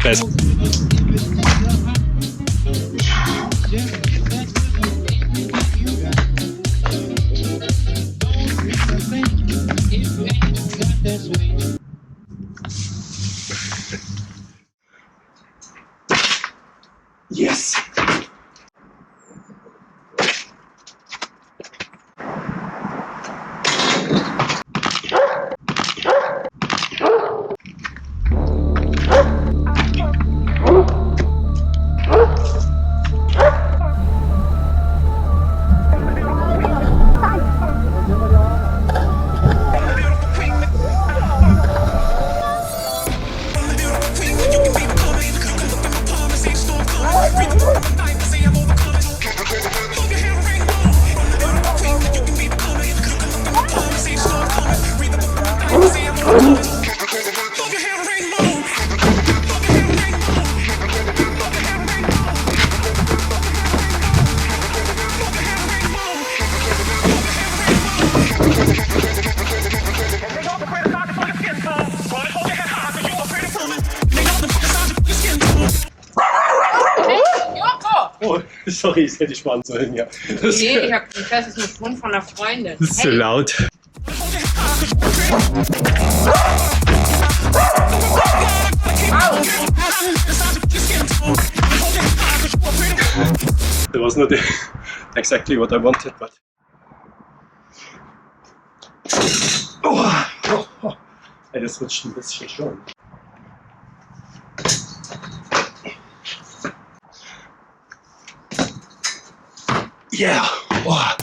fest. Yes! Oh, sorry, das hätte ich machen sollen, ja. Das, Nee, ich das ist ein Fund von einer Freundin. das ist zu laut. That was not exactly what I wanted, but... Oh. Ey, das rutscht ein bisschen schon. Yeah! Oh.